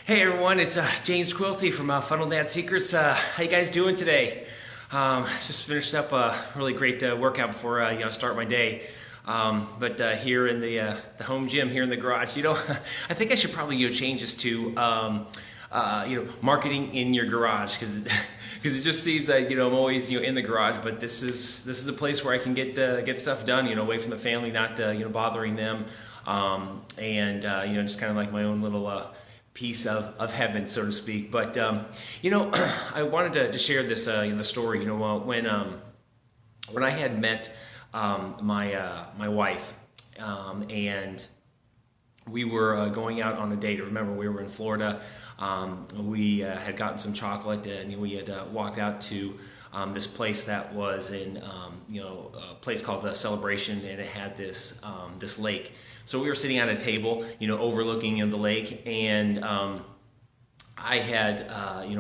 Hey everyone, it's James Quilty from Funnel Dad Secrets. How you guys doing today? Just finished up a really great workout before start my day. But here in the home gym here in the garage, I think I should probably change this to marketing in your garage because because it just seems like I'm always in the garage, but this is a place where I can get stuff done away from the family, not bothering them, and just kind of like my own little piece of heaven, so to speak. But I wanted to share this the story. When I had met my wife, and we were going out on a date. Remember, we were in Florida. We had gotten some chocolate, and we had walked out to this place that was in a place called the Celebration, and it had this lake. So we were sitting at a table, overlooking the lake, and I had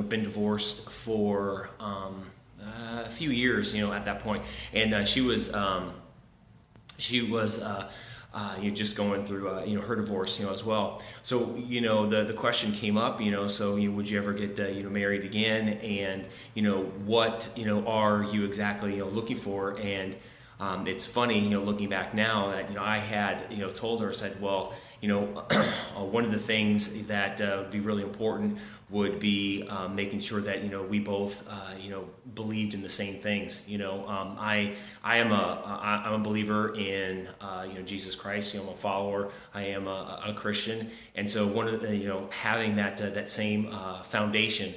been divorced for a few years, at that point, and she was just going through her divorce as well. So the question came up, so would you ever get married again, and what are you exactly looking for? And it's funny, looking back now, that I had told her, said, well, one of the things that would be really important would be making sure that we both believed in the same things. I'm a believer in Jesus Christ. I'm a follower. I am a Christian, and so one of the having that same foundation,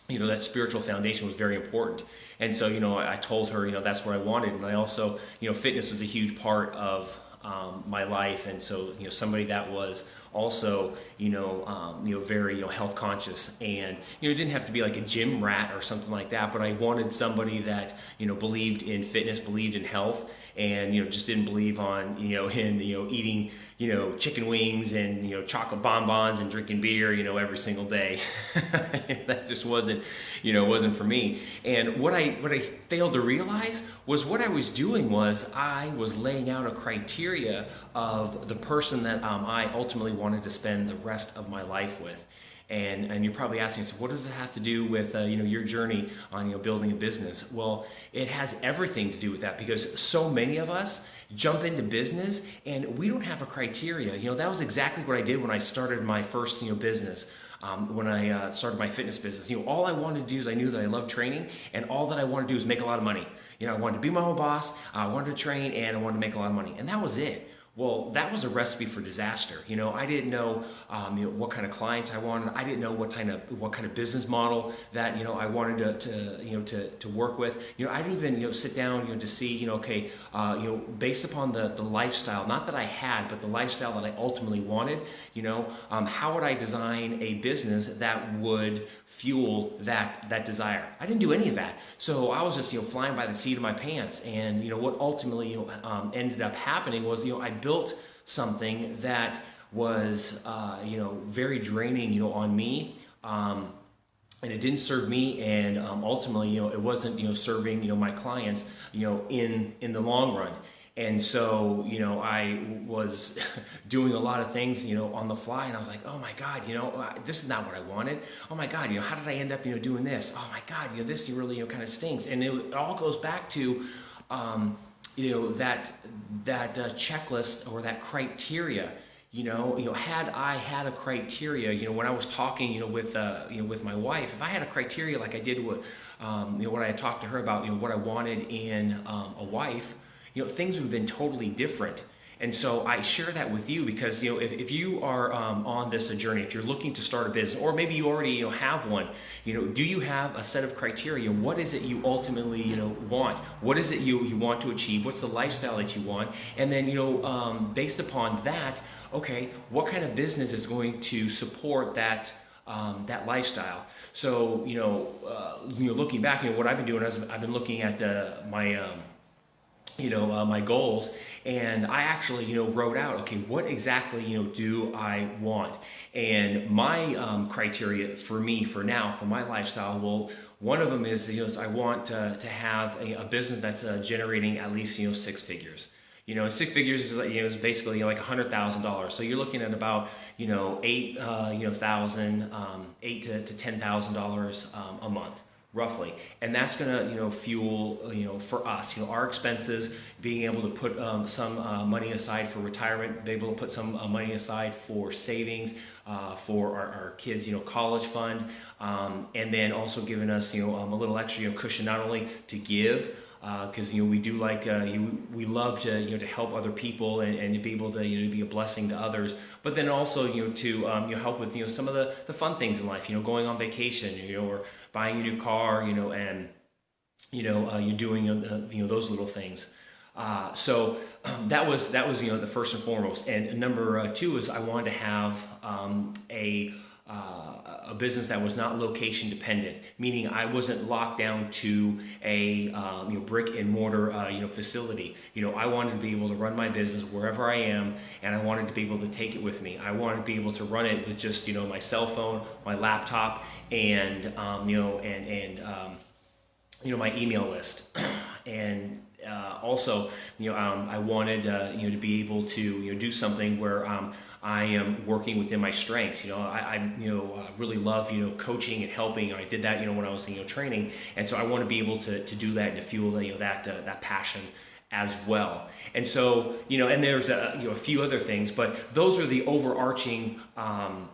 that spiritual foundation was very important. And so I told her that's what I wanted, and I also fitness was a huge part of my life, and so somebody that was also very health conscious, and it didn't have to be like a gym rat or something like that, but I wanted somebody that believed in fitness, believed in health, and just didn't believe on in eating chicken wings and chocolate bonbons and drinking beer every single day. That just wasn't wasn't for me. And what I failed to realize was what I was doing was I was laying out a criteria of the person that I ultimately wanted to spend the rest of my life with. And you're probably asking, so what does it have to do with your journey on building a business? Well, it has everything to do with that, because so many of us jump into business and we don't have a criteria. That was exactly what I did when I started my first business. When I started my fitness business, all I wanted to do is I knew that I loved training, and all that I wanted to do is make a lot of money. I wanted to be my own boss, I wanted to train, and I wanted to make a lot of money, and that was it. Well, that was a recipe for disaster. I didn't know, what kind of clients I wanted. I didn't know what kind of business model that I wanted to work with. I didn't even sit down to see okay, based upon the lifestyle, not that I had, but the lifestyle that I ultimately wanted. How would I design a business that would fuel that desire? I didn't do any of that. So I was just flying by the seat of my pants, and what ultimately ended up happening was I built something that was very draining on me, and it didn't serve me, and ultimately it wasn't serving my clients in the long run. And so, I was doing a lot of things, on the fly, and I was like, oh my God, this is not what I wanted. Oh my God, how did I end up, doing this? Oh my God, this really, kind of stinks. And it all goes back to, that checklist or that criteria. Had I had a criteria, when I was talking, with my wife, if I had a criteria like I did with, what I had talked to her about, what I wanted in a wife, things would have been totally different. And so I share that with you because, if you are on this journey, if you're looking to start a business, or maybe you already have one, do you have a set of criteria? What is it you ultimately want? What is it you want to achieve? What's the lifestyle that you want? And then based upon that, okay, what kind of business is going to support that lifestyle? So looking back, what I've been doing is I've been looking at my goals, and I actually wrote out, okay, what exactly do I want? And my criteria for me for now, for my lifestyle, well, one of them is I want to have a business that's generating at least 6 figures. Six figures is is basically like $100,000. So you're looking at about eight to $10,000 a month roughly, and that's going to fuel for us our expenses, being able to put some money aside for retirement, be able to put some money aside for savings, for our kids college fund, and then also giving us a little extra cushion, not only to give, because we do like we love to help other people, and to be able to be a blessing to others, but then also to help with some of the fun things in life, going on vacation, or buying a new car, and you're doing those little things. So that was the first and foremost. And number two is I wanted to have a business that was not location dependent, meaning I wasn't locked down to a brick and mortar facility. I wanted to be able to run my business wherever I am, and I wanted to be able to take it with me. I wanted to be able to run it with just my cell phone, my laptop, and my email list. And also, I wanted to be able to do something where I am working within my strengths. I really love coaching and helping. I did that when I was training, and so I want to be able to do that and to fuel that passion as well. And so and there's a few other things, but those are the overarching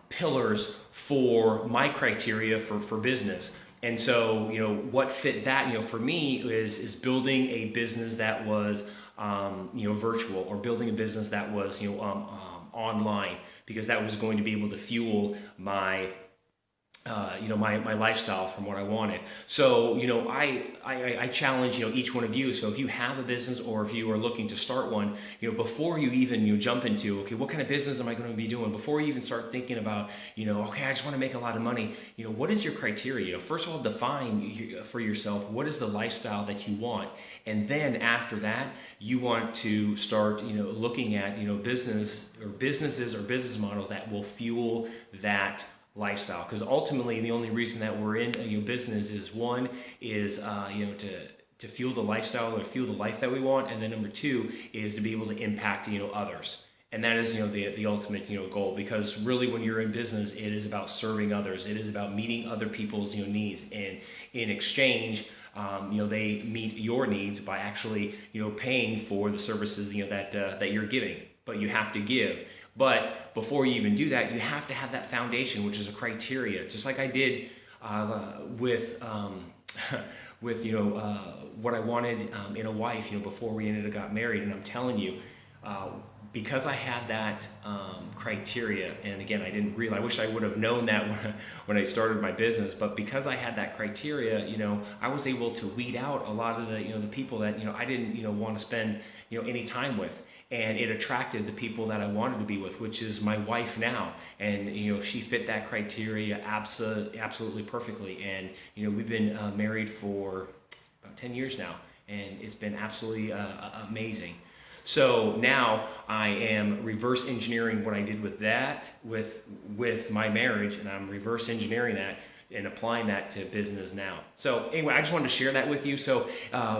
pillars for my criteria for business. And so, what fit that, for me is building a business that was, virtual, or building a business that was, online, because that was going to be able to fuel my, my lifestyle from what I wanted. So, I challenge, each one of you. So if you have a business, or if you are looking to start one, before you even, jump into, okay, what kind of business am I going to be doing? Before you even start thinking about, okay, I just want to make a lot of money, what is your criteria? First of all, define for yourself, what is the lifestyle that you want? And then after that, you want to start, looking at, businesses or business models that will fuel that lifestyle. Because ultimately, the only reason that we're in business is, one is to fuel the lifestyle, or fuel the life that we want, and then number two is to be able to impact others. And that is the ultimate goal. Because really, when you're in business, it is about serving others. It is about meeting other people's needs, and in exchange, they meet your needs by actually paying for the services that you're giving. But you have to give. But before you even do that, you have to have that foundation, which is a criteria. Just like I did with what I wanted in a wife, before we ended up got married. And I'm telling you, because I had that criteria, and again, I didn't realize, I wish I would have known that when I started my business, but because I had that criteria, I was able to weed out a lot of the people that I didn't want to spend any time with. And it attracted the people that I wanted to be with, which is my wife now. And she fit that criteria absolutely perfectly. And we've been married for about 10 years now, and it's been absolutely amazing. So now I am reverse engineering what I did with that, with my marriage, and I'm reverse engineering that and applying that to business now. So anyway, I just wanted to share that with you. So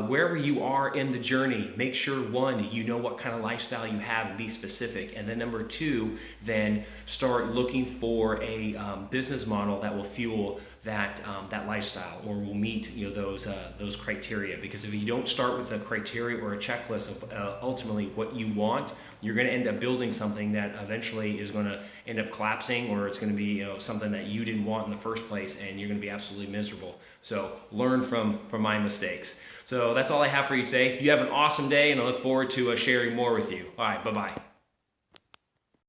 wherever you are in the journey, make sure, one, you know what kind of lifestyle you have and be specific. And then number two, then start looking for a business model that will fuel that lifestyle, or will meet those criteria. Because if you don't start with a criteria or a checklist of ultimately what you want, you're going to end up building something that eventually is going to end up collapsing, or it's going to be something that you didn't want in the first place, and you're going to be absolutely miserable. So learn from my mistakes. So that's all I have for you today. You have an awesome day, and I look forward to sharing more with you. All right, bye-bye.